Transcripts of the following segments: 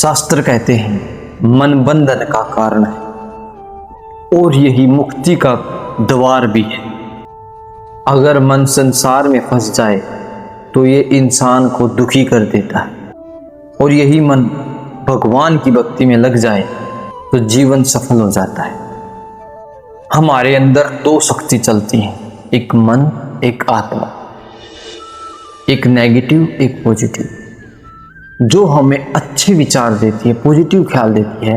शास्त्र कहते हैं मन बंधन का कारण है और यही मुक्ति का द्वार भी है। अगर मन संसार में फंस जाए तो ये इंसान को दुखी कर देता है और यही मन भगवान की भक्ति में लग जाए तो जीवन सफल हो जाता है। हमारे अंदर दो शक्ति चलती हैं, एक मन एक आत्मा, एक नेगेटिव एक पॉजिटिव। जो हमें अच्छे विचार देती है, पॉजिटिव ख्याल देती है,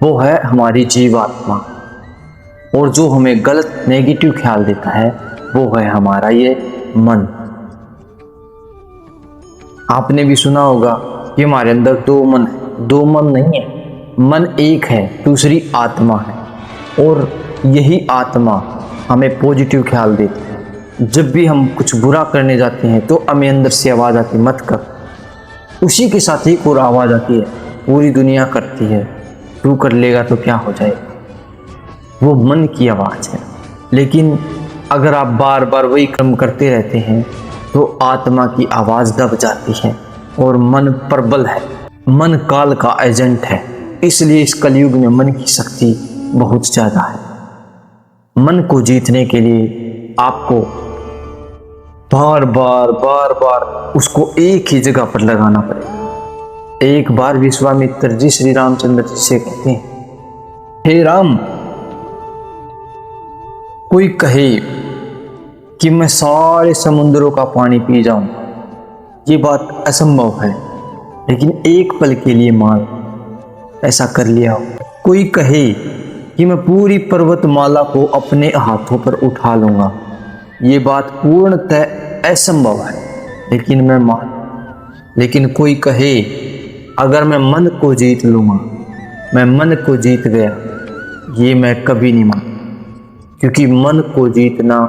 वो है हमारी जीवात्मा, और जो हमें गलत नेगेटिव ख्याल देता है वो है हमारा ये मन। आपने भी सुना होगा कि हमारे अंदर दो मन है। दो मन नहीं है, मन एक है, दूसरी आत्मा है, और यही आत्मा हमें पॉजिटिव ख्याल देती है। जब भी हम कुछ बुरा करने जाते हैं तो हमें अंदर से आवाज़ आती है मत कर, उसी के साथ एक और आवाज़ आती है पूरी दुनिया करती है, तू कर लेगा तो क्या हो जाएगा। वो मन की आवाज़ है। लेकिन अगर आप बार बार वही कर्म करते रहते हैं तो आत्मा की आवाज़ दब जाती है और मन प्रबल है। मन काल का एजेंट है, इसलिए इस कलयुग में मन की शक्ति बहुत ज़्यादा है। मन को जीतने के लिए आपको बार बार उसको एक ही जगह पर लगाना पड़ेगा। एक बार विश्वामित्र जी श्री रामचंद्र जी से कहते हैं, हे राम, कोई कहे कि मैं सारे समुद्रों का पानी पी जाऊं, ये बात असंभव है, लेकिन एक पल के लिए मान ऐसा कर लिया हो। कोई कहे कि मैं पूरी पर्वतमाला को अपने हाथों पर उठा लूंगा, ये बात पूर्णतः असंभव है, लेकिन मैं मान। लेकिन कोई कहे अगर मैं मन को जीत लूँगा, मैं मन को जीत गया, ये मैं कभी नहीं मान, क्योंकि मन को जीतना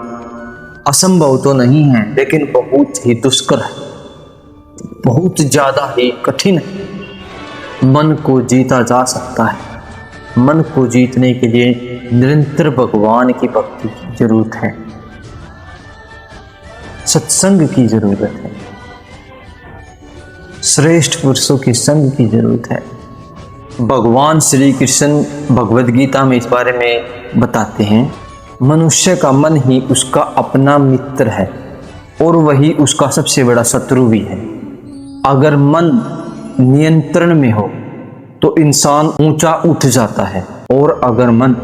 असंभव तो नहीं है, लेकिन बहुत ही दुष्कर है, बहुत ज़्यादा ही कठिन है। मन को जीता जा सकता है। मन को जीतने के लिए निरंतर भगवान की भक्ति की जरूरत है, सत्संग की जरूरत है, श्रेष्ठ पुरुषों की संग की जरूरत है। भगवान श्री कृष्ण भगवद गीता में इस बारे में बताते हैं, मनुष्य का मन ही उसका अपना मित्र है और वही उसका सबसे बड़ा शत्रु भी है। अगर मन नियंत्रण में हो तो इंसान ऊंचा उठ जाता है, और अगर मन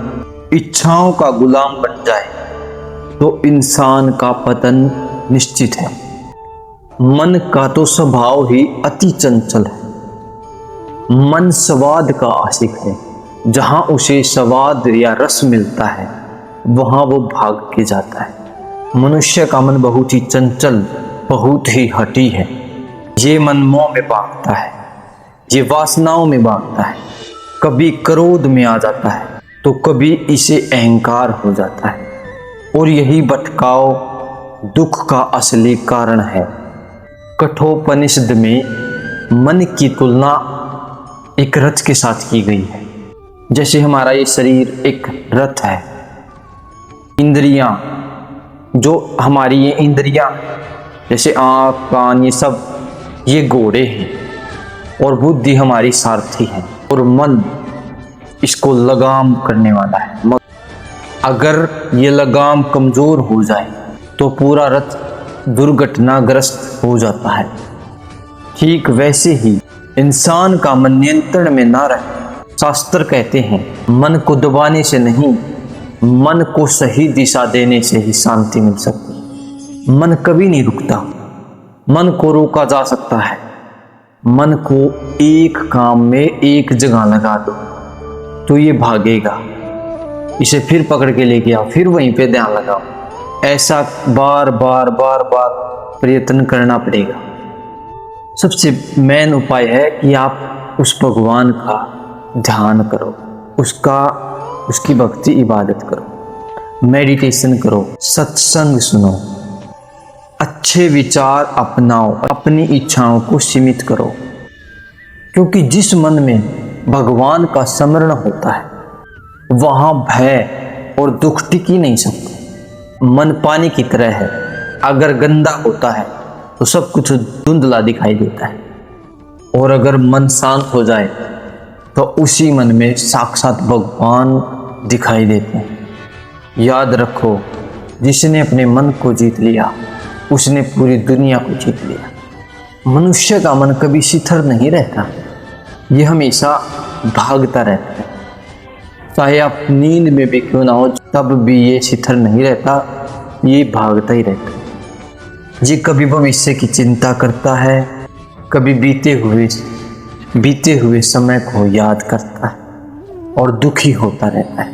इच्छाओं का गुलाम बन जाए तो इंसान का पतन निश्चित है। मन का तो स्वभाव ही अति चंचल है। मन स्वाद का आशिक है, जहां उसे स्वाद या रस मिलता है वहां वो भाग के जाता है। मनुष्य का मन बहुत ही चंचल, बहुत ही हठी है। ये मन मोह में भागता है, ये वासनाओं में भागता है, कभी क्रोध में आ जाता है तो कभी इसे अहंकार हो जाता है, और यही भटकाव दुख का असली कारण है। कठोपनिषद में मन की तुलना एक रथ के साथ की गई है। जैसे हमारा ये शरीर एक रथ है, इंद्रियां, जो हमारी ये इंद्रियां जैसे आँख कान ये सब ये घोड़े हैं, और बुद्धि हमारी सारथी है, और मन इसको लगाम करने वाला है। अगर ये लगाम कमजोर हो जाए तो पूरा रथ दुर्घटनाग्रस्त हो जाता है। ठीक वैसे ही इंसान का मन नियंत्रण में ना रहे। शास्त्र कहते हैं मन को दबाने से नहीं, मन को सही दिशा देने से ही शांति मिल सकती। मन कभी नहीं रुकता, मन को रोका जा सकता है। मन को एक काम में एक जगह लगा दो तो ये भागेगा, इसे फिर पकड़ के लेके आओ, फिर वहीं पे ध्यान लगाओ। ऐसा बार बार प्रयत्न करना पड़ेगा। सबसे मेन उपाय है कि आप उस भगवान का ध्यान करो, उसकी भक्ति इबादत करो, मेडिटेशन करो, सत्संग सुनो, अच्छे विचार अपनाओ, अपनी इच्छाओं को सीमित करो। क्योंकि जिस मन में भगवान का स्मरण होता है वहां भय और दुख टिक ही नहीं सकते। मन पानी की तरह है, अगर गंदा होता है तो सब कुछ धुंधला दिखाई देता है। और अगर मन शांत हो जाए तो उसी मन में साक्षात भगवान दिखाई देते हैं। याद रखो, जिसने अपने मन को जीत लिया उसने पूरी दुनिया को जीत लिया। मनुष्य का मन कभी शिथिल नहीं रहता, ये हमेशा भागता रहता है। चाहे आप नींद में भी क्यों ना हो, तब भी ये शिथिल नहीं रहता, ये भागता ही रहता है। ये कभी भविष्य की चिंता करता है, कभी बीते हुए समय को याद करता है और दुखी होता रहता है।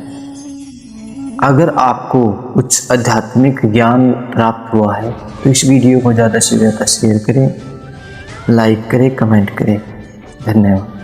अगर आपको कुछ आध्यात्मिक ज्ञान प्राप्त हुआ है तो इस वीडियो को ज़्यादा से ज़्यादा शेयर करें, लाइक करें, कमेंट करें। धन्यवाद।